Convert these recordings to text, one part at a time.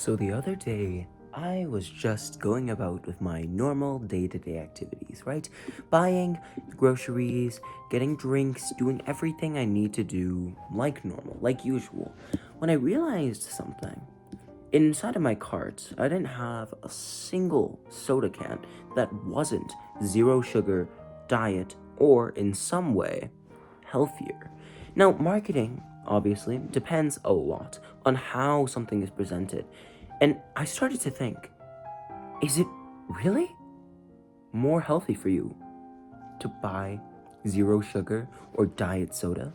So the other day, I was just going about with my normal day-to-day activities, right? Buying groceries, getting drinks, doing everything I need to do like normal, like usual. When I realized something, inside of my cart, I didn't have a single soda can that wasn't zero sugar, diet, or in some way healthier. Now, marketing obviously depends a lot on how something is presented. And I started to think, is it really more healthy for you to buy zero sugar or diet soda?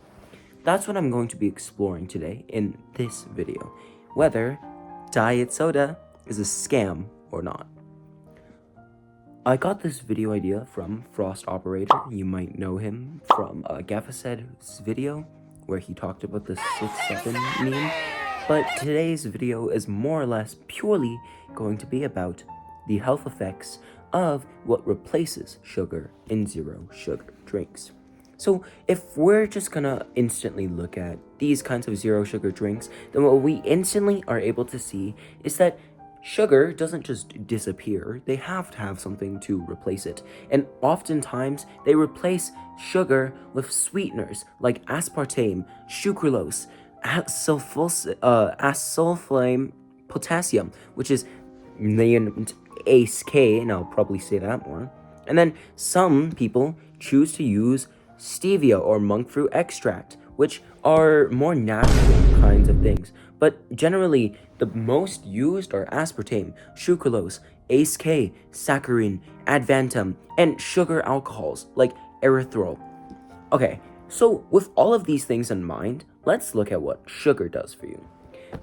That's what I'm going to be exploring today in this video, whether diet soda is a scam or not. I got this video idea from FrostOperator. You might know him from Gaffased's video where he talked about the 6-7 meme. But today's video is more or less purely going to be about the health effects of what replaces sugar in zero sugar drinks. So if we're just gonna instantly look at these kinds of zero sugar drinks, then what we instantly are able to see is that sugar doesn't just disappear, they have to have something to replace it. And oftentimes, they replace sugar with sweeteners like aspartame, sucralose, asulfame potassium, which is named ACE, and I'll probably say that more. And then some people choose to use stevia or monk fruit extract, which are more natural kinds of things. But generally, the most used are aspartame, sucralose, ACE, saccharin, advantum, and sugar alcohols like erythritol. Okay, so with all of these things in mind, let's look at what sugar does for you.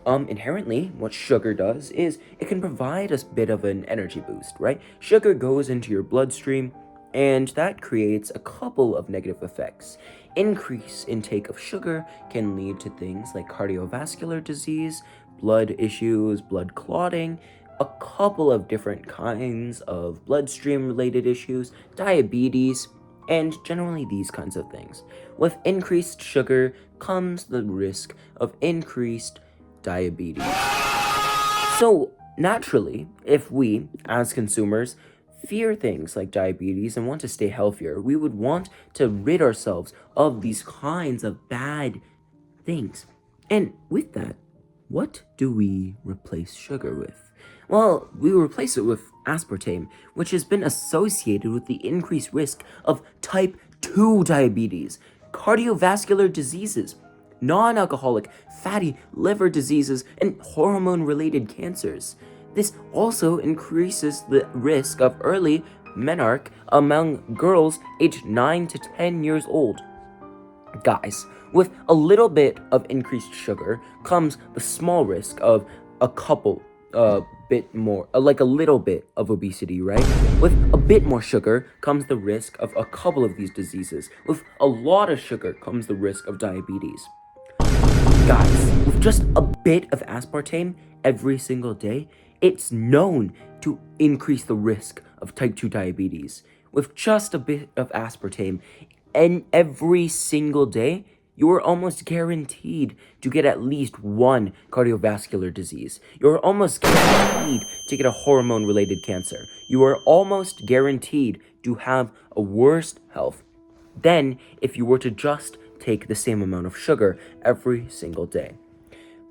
Inherently, what sugar does is it can provide a bit of an energy boost, right? Sugar goes into your bloodstream, and that creates a couple of negative effects. Increased intake of sugar can lead to things like cardiovascular disease, blood issues, blood clotting, a couple of different kinds of bloodstream-related issues, diabetes, and generally these kinds of things. With increased sugar comes the risk of increased diabetes. So, naturally, if we, as consumers, fear things like diabetes and want to stay healthier, we would want to rid ourselves of these kinds of bad things. And with that, what do we replace sugar with? Well, we replace it with aspartame, which has been associated with the increased risk of type 2 diabetes, cardiovascular diseases, non-alcoholic fatty liver diseases, and hormone-related cancers. This also increases the risk of early menarche among girls aged 9 to 10 years old. Guys, with a little bit of increased sugar comes the small risk of a little bit of obesity, right? With a bit more sugar comes the risk of a couple of these diseases. With a lot of sugar comes the risk of diabetes. Guys, with just a bit of aspartame every single day, it's known to increase the risk of type 2 diabetes. With just a bit of aspartame and every single day, you are almost guaranteed to get at least one cardiovascular disease. You are almost guaranteed to get a hormone-related cancer. You are almost guaranteed to have a worse health than if you were to just take the same amount of sugar every single day.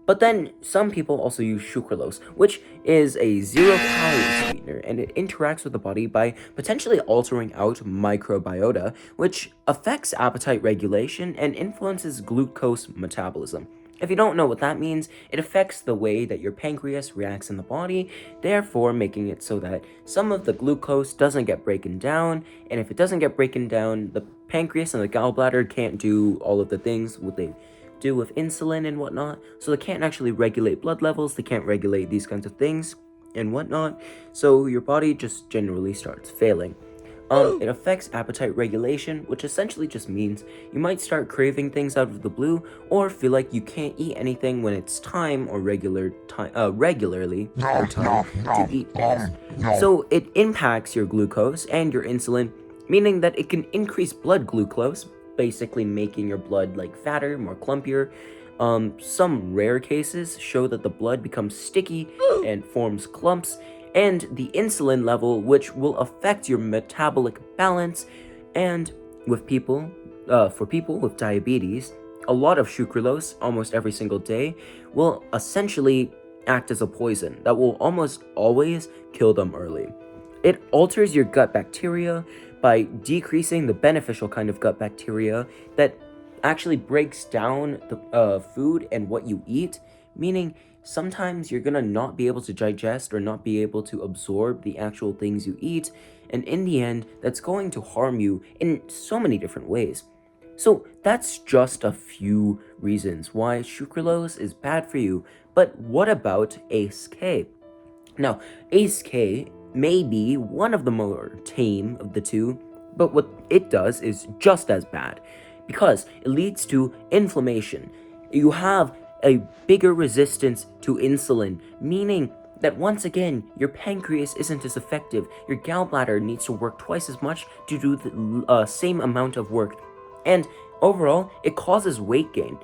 But then some people also use sucralose, which is a zero-calorie sweetener, and it interacts with the body by potentially altering out microbiota, which affects appetite regulation and influences glucose metabolism. If you don't know what that means, it affects the way that your pancreas reacts in the body, therefore making it so that some of the glucose doesn't get broken down, and if it doesn't get broken down, the pancreas and the gallbladder can't do all of the things what they do with insulin and whatnot, so they can't actually regulate blood levels, they can't regulate these kinds of things and whatnot, so your body just generally starts failing. It affects appetite regulation, which essentially just means you might start craving things out of the blue, or feel like you can't eat anything when it's time or regularly your time to eat things. So it impacts your glucose and your insulin, meaning that it can increase blood glucose, basically making your blood like fatter, more clumpier, Some rare cases show that the blood becomes sticky and forms clumps, and the insulin level, which will affect your metabolic balance. And with for people with diabetes, a lot of sucralose, almost every single day, will essentially act as a poison that will almost always kill them early. It alters your gut bacteria by decreasing the beneficial kind of gut bacteria that actually breaks down the food and what you eat, meaning sometimes you're gonna not be able to digest or not be able to absorb the actual things you eat, and in the end, that's going to harm you in so many different ways. So that's just a few reasons why sucralose is bad for you. But what about ACE-K? Now, ACE-K may be one of the more tame of the two, but what it does is just as bad because it leads to inflammation. You have a bigger resistance to insulin, meaning that once again, your pancreas isn't as effective. Your gallbladder needs to work twice as much to do the same amount of work. And overall, it causes weight gain.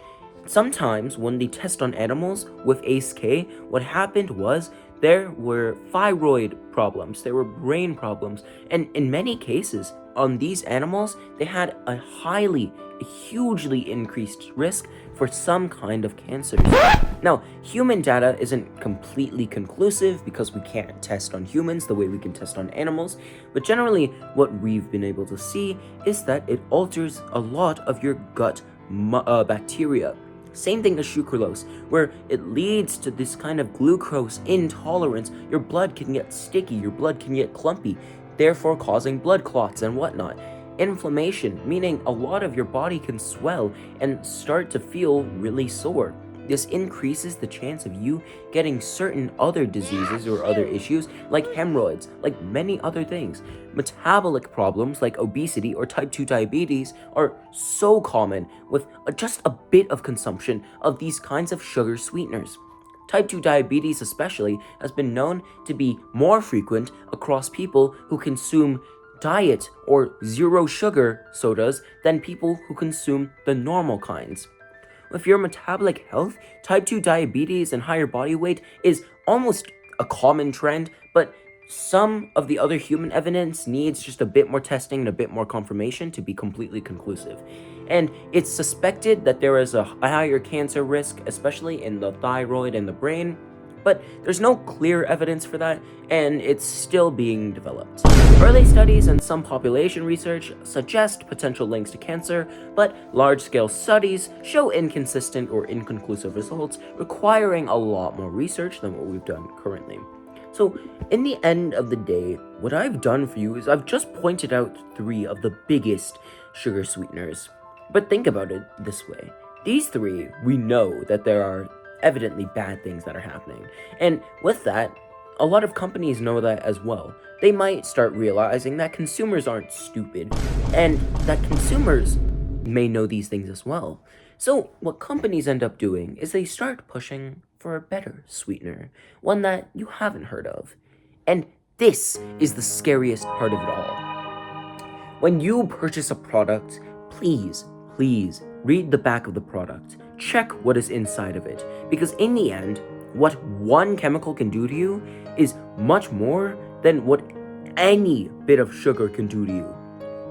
Sometimes when they test on animals with ACE-K, what happened was there were thyroid problems, there were brain problems, and in many cases on these animals, they had a hugely increased risk for some kind of cancers. Now, human data isn't completely conclusive because we can't test on humans the way we can test on animals, but generally what we've been able to see is that it alters a lot of your gut bacteria. Same thing as sucralose, where it leads to this kind of glucose intolerance. Your blood can get sticky, your blood can get clumpy, therefore causing blood clots and whatnot. Inflammation, meaning a lot of your body can swell and start to feel really sore. This increases the chance of you getting certain other diseases or other issues like hemorrhoids, like many other things. Metabolic problems like obesity or type 2 diabetes are so common with just a bit of consumption of these kinds of sugar sweeteners. Type 2 diabetes especially has been known to be more frequent across people who consume diet or zero sugar sodas than people who consume the normal kinds. With your metabolic health, type 2 diabetes and higher body weight is almost a common trend, but some of the other human evidence needs just a bit more testing and a bit more confirmation to be completely conclusive. And it's suspected that there is a higher cancer risk, especially in the thyroid and the brain, but there's no clear evidence for that, and it's still being developed. Early studies and some population research suggest potential links to cancer, but large-scale studies show inconsistent or inconclusive results, requiring a lot more research than what we've done currently. So, in the end of the day, what I've done for you is I've just pointed out 3 of the biggest sugar sweeteners. But think about it this way. These 3, we know that there are evidently bad things that are happening. And with that, a lot of companies know that as well. They might start realizing that consumers aren't stupid, and that consumers may know these things as well. So what companies end up doing is they start pushing for a better sweetener, one that you haven't heard of. And this is the scariest part of it all. When you purchase a product, please read the back of the product. Check what is inside of it, because in the end, what one chemical can do to you is much more than what any bit of sugar can do to you.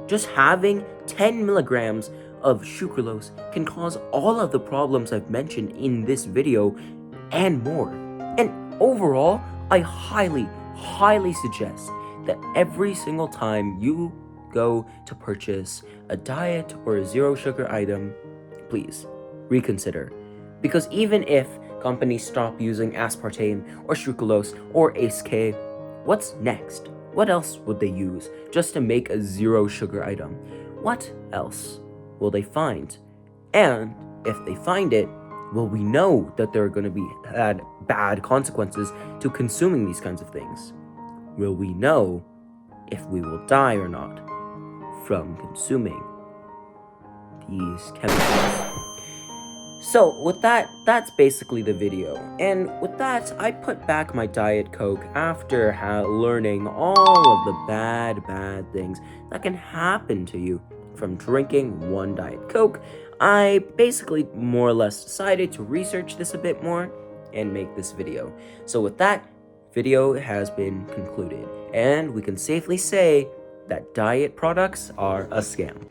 Just having 10 milligrams of sucralose can cause all of the problems I've mentioned in this video and more. And overall, I highly suggest that every single time you go to purchase a diet or a zero sugar item, please reconsider. Because even if companies stop using aspartame or sucralose or ACE-K, what's next? What else would they use just to make a zero sugar item? What else will they find? And if they find it, will we know that there are going to be bad consequences to consuming these kinds of things? Will we know if we will die or not from consuming these chemicals? So with that, that's basically the video. And with that, I put back my Diet Coke after learning all of the bad things that can happen to you from drinking one Diet Coke. I basically more or less decided to research this a bit more and make this video. So with that, video has been concluded, and we can safely say that diet products are a scam.